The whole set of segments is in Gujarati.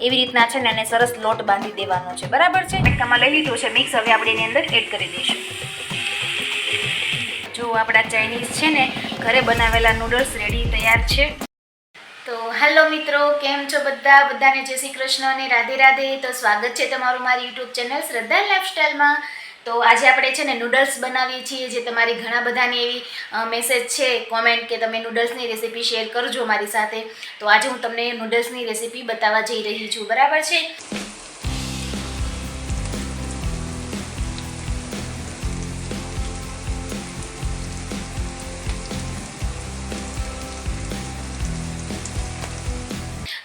એવી રીતના છે ને એને સરસ લોટ બાંધી દેવાનો છે, બરાબર છે। મટકામાં લઈ લીધું છે મિક્સ, હવે આપણે એની અંદર એડ કરી દઈશું। જો આપણા ચાઇનીઝ છે ને ઘરે બનાવેલા નૂડલ્સ રેડી તૈયાર છે। તો હેલો મિત્રો, કેમ છો બધાને જય શ્રી કૃષ્ણ અને રાધે રાધે। તો સ્વાગત છે તમારું મારી યુટ્યુબ ચેનલ શ્રદ્ધા લાઈફસ્ટાઈલમાં। તો આજે આપણે છે ને નૂડલ્સ બનાવીએ છીએ, જે તમારી ઘણા બધાની એવી મેસેજ છે કોમેન્ટ કે તમે નૂડલ્સની રેસીપી શેર કરજો મારી સાથે। તો આજે હું તમને નૂડલ્સની રેસીપી બતાવવા જઈ રહી છું, બરાબર છે।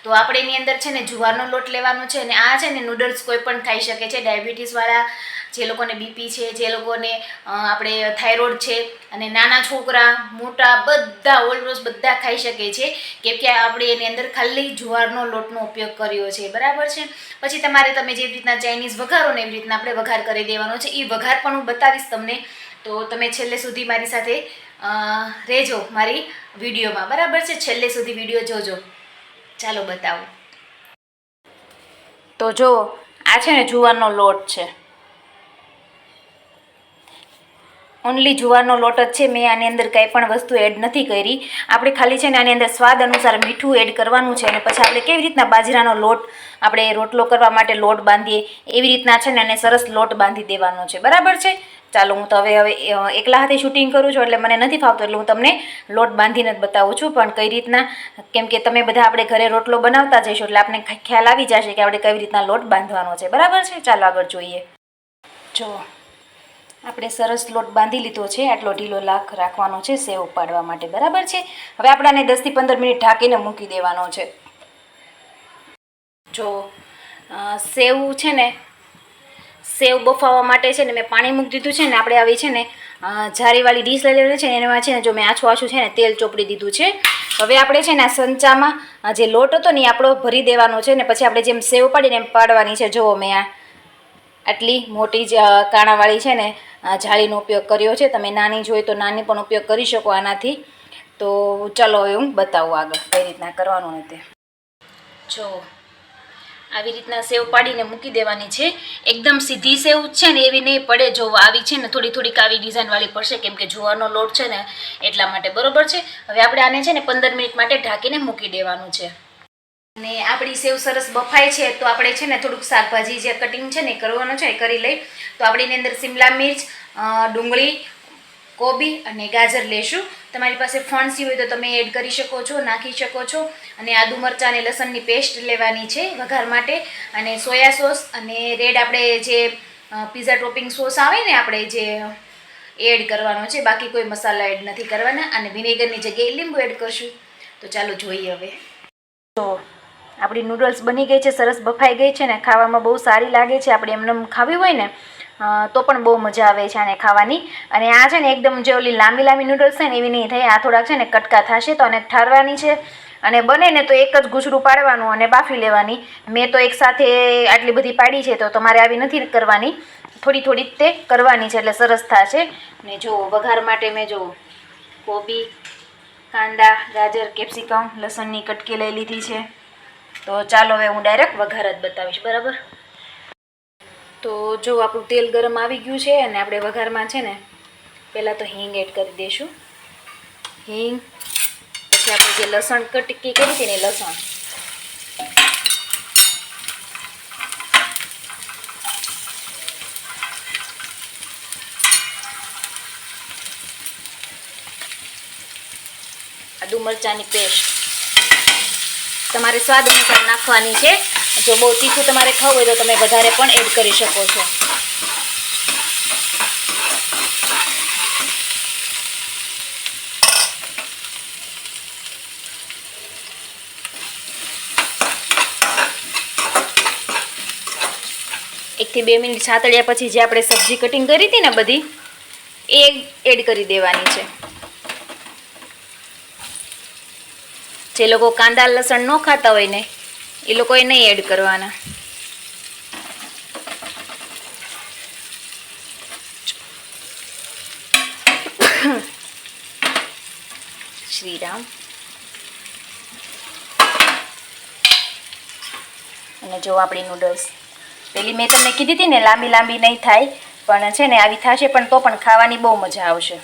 તો આપણે એની અંદર છે ને જુવારનો લોટ લેવાનો છે, અને આ છે ને નૂડલ્સ કોઈ પણ ખાઈ શકે છે। ડાયાબિટીસવાળા, જે લોકોને બીપી છે, જે લોકોને આપણે થાઇરોઇડ છે, અને નાના છોકરા મોટા બધા ઓલમોસ્ટ બધા ખાઈ શકે છે, કેમ કે આપણે એની અંદર ખાલી જુવારનો લોટનો ઉપયોગ કર્યો છે, બરાબર છે। પછી તમે જે રીતના ચાઇનીઝ વઘારો ને એવી રીતના આપણે વઘાર કરી દેવાનો છે। એ વઘાર પણ હું બતાવીશ તમને, તો તમે છેલ્લે સુધી મારી સાથે રહેજો મારી વિડીયોમાં, બરાબર છે। છેલ્લે સુધી વિડીયો જોજો। ચાલો બતાવું। તો જો આ છે ને જુવારનો લોટ છે, ઓનલી જુવારનો લોટ જ છે। મેં આની અંદર કંઈ પણ વસ્તુ એડ નથી કરી। આપણે ખાલી છે ને આની અંદર સ્વાદ અનુસાર મીઠું એડ કરવાનું છે, અને પછી આપણે કેવી રીતના બાજરાનો લોટ આપણે રોટલો કરવા માટે લોટ બાંધીએ એવી રીતના છે ને એને સરસ લોટ બાંધી દેવાનો છે, બરાબર છે। ચાલો હું તો હવે એકલા હાથે શૂટિંગ કરું છું, એટલે મને નથી ફાવતું, એટલે હું તમને લોટ બાંધીને જ બતાવું છું। પણ કઈ રીતના, કેમ કે તમે બધા આપણે ઘરે રોટલો બનાવતા જઈશું એટલે આપણે ખ્યાલ આવી જશે કે આપણે કેવી રીતના લોટ બાંધવાનો છે, બરાબર છે। ચાલો આગળ જોઈએ। જો આપણે સરસ લોટ બાંધી લીધો છે, આટલો ઢીલો રાખવાનો છે સેવ ઉપાડવા માટે, બરાબર છે। હવે આપણે આને 10 થી 15 મિનિટ ઢાંકીને મૂકી દેવાનો છે। જો સેવ છે ને, સેવ બફાવવા માટે છે ને મેં પાણી મૂકી દીધું છે ને, આપણે આવી છે ને જારીવાળી ડીશ લઈ લેવાની છે ને, એમાં છે ને જો મેં આછું છે ને તેલ ચોપડી દીધું છે। હવે આપણે છે ને આ સંચામાં જે લોટ હતો ને એ આપણો ભરી દેવાનો છે, ને પછી આપણે જેમ સેવ પાડીને એમ પાડવાની છે। જુઓ મેં આટલી મોટી જ કાણાવાળી છે ને જાળીનો ઉપયોગ કર્યો છે, તમે નાની જોઈ તો નાની પણ ઉપયોગ કરી શકો આનાથી। તો ચાલો હવે હું બતાવું આગળ કઈ રીતના કરવાનું હોય તે। જો આવી રીતના સેવ પાડીને મૂકી દેવાની છે। એકદમ સીધી સેવ છે ને એવી નહીં પડે, જો આવી છે ને થોડીક આવી ડિઝાઇનવાળી પડશે, કેમ કે જુવારનો લોટ છે ને એટલા માટે, બરોબર છે। હવે આપણે આને છે ને 15 મિનિટ માટે ઢાંકીને મૂકી દેવાનું છે। અને આપણી સેવ સરસ બફાય છે, તો આપણે છે ને થોડુંક શાકભાજી જે કટિંગ છે ને કરવાનું છે એ કરી લઈ। તો આપણે એની અંદર શિમલા મિર્ચ, ડુંગળી, કોબી અને ગાજર લેશું। તમારી પાસે ફણસી હોય તો તમે એડ કરી શકો છો, નાખી શકો છો। અને આદુ મરચાં અને લસણની પેસ્ટ લેવાની છે વઘાર માટે, અને સોયા સોસ અને રેડ આપણે જે પીઝા ટોપિંગ સોસ આવે ને આપણે જે એડ કરવાનો છે, બાકી કોઈ મસાલા એડ નથી કરવાના। અને વિનેગરની જગ્યાએ લીંબુ એડ કરશું। તો ચાલો જોઈએ હવે। તો આપણી નૂડલ્સ બની ગઈ છે, સરસ બફાઈ ગઈ છે ને, ખાવામાં બહુ સારી લાગે છે। આપણે એમને ખાવી હોય ને તો પણ બહુ મજા આવે છે આને ખાવાની। અને આ છે ને એકદમ જે ઓલી લાંબી નૂડલ્સ છે ને એવી નહીં થાય, આ થોડાક છે ને કટકા થશે, તો આને ઠારવાની છે। અને બને ને તો એક જ ગૂંચડું પાડવાનું અને બાફી લેવાની। મેં તો એકસાથે આટલી બધી પાડી છે, તો તમારે આવી નથી કરવાની, થોડી તે કરવાની છે, એટલે સરસ થશે। ને જો વઘાર માટે મેં જો કોબી, કાંદા, ગાજર, કેપ્સિકમ, લસણની કટકી લઈ લીધી છે। તો ચાલો હવે હું ડાયરેક્ટ વઘાર જ બતાવીશ, બરાબર। તો જો આપણું તેલ ગરમ આવી ગયું છે, અને આપણે વઘારમાં છે ને પહેલાં તો હિંગ એડ કરી દઈશું। હિંગ, પછી આપણે જે લસણ કટકી કરી હતી ને લસણ, આદુ મરચાંની પેસ્ટ તમારે સ્વાદ અનુસાર નાખવાની છે। જો બહુ તીખું તમારે ખાવું હોય તો તમે વધારે પણ એડ કરી શકો છો। એકથી 2 મિનિટ સાતળ્યા પછી જે આપણે સબ્જી કટિંગ કરી હતી ને બધી, એ એડ કરી દેવાની છે। જે લોકો કાંદા લસણ ન ખાતા હોય ને એ લોકોએ નહીં એડ કરવાના। શ્રીરામ। અને જો આપણી નૂડલ્સ પેલી મેં તમને કીધી હતી ને લાંબી લાંબી નહીં થાય, પણ છે ને આવી થશે પણ તો પણ ખાવાની બહુ મજા આવશે.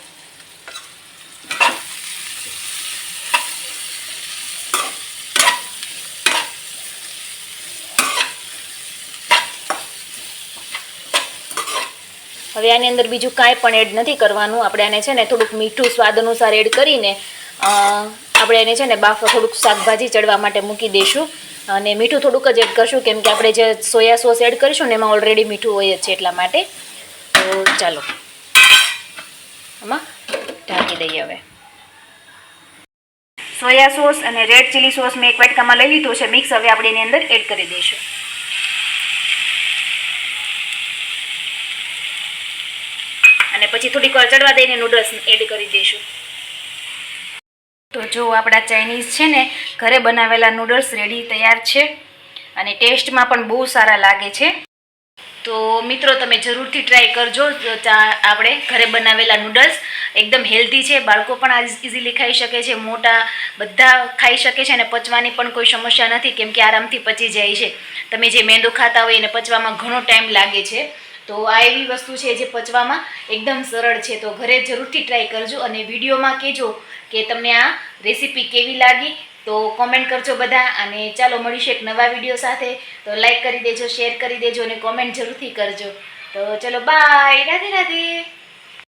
હવે આની અંદર બીજું કાંઈ પણ એડ નથી કરવાનું. આપણે આને છે ને થોડુંક મીઠું સ્વાદ અનુસાર એડ કરીને આપણે એને છે ને બાફા થોડુંક શાકભાજી ચડવા માટે મૂકી દઈશું. અને મીઠું થોડુંક જ એડ કરશું, કેમ કે આપણે જે સોયા સોસ એડ કરીશું ને એમાં ઓલરેડી મીઠું હોય જ છે એટલા માટે. તો ચાલો આમાં ઢાંકી દઈએ. હવે સોયા સોસ અને રેડ ચીલી સોસ મેં એક વાટકામાં લઈ લીધો છે મિક્સ. હવે આપણે એની અંદર એડ કરી દઈશું. અને પછી થોડીક વાર ચડવા દઈને નૂડલ્સ એડ કરી દઈશું. તો જો આપણા ચાઇનીઝ છે ને ઘરે બનાવેલા નૂડલ્સ રેડી તૈયાર છે અને ટેસ્ટમાં પણ બહુ સારા લાગે છે. તો મિત્રો તમે જરૂરથી ટ્રાય કરજો. આપણે ઘરે બનાવેલા નૂડલ્સ એકદમ હેલ્ધી છે, બાળકો પણ ઇઝીલી ખાઈ શકે છે, મોટા બધા ખાઈ શકે છે અને પચવાની પણ કોઈ સમસ્યા નથી, કેમ કે આરામથી પચી જાય છે. તમે જે મેંદો ખાતા હોય એને પચવામાં ઘણો ટાઈમ લાગે છે, તો આ એવી વસ્તુ છે જે પચવામાં એકદમ સરળ છે. તો ઘરે જરૂરથી ટ્રાય કરજો અને વિડીયોમાં કહેજો કે તમને આ રેસીપી કેવી લાગી. તો કોમેન્ટ કરજો બધા. અને ચાલો મળીશું એક નવા વિડીયો સાથે. તો લાઈક કરી દેજો, શેર કરી દેજો અને કોમેન્ટ જરૂરથી કરજો. તો ચલો બાય, રાધે રાધે.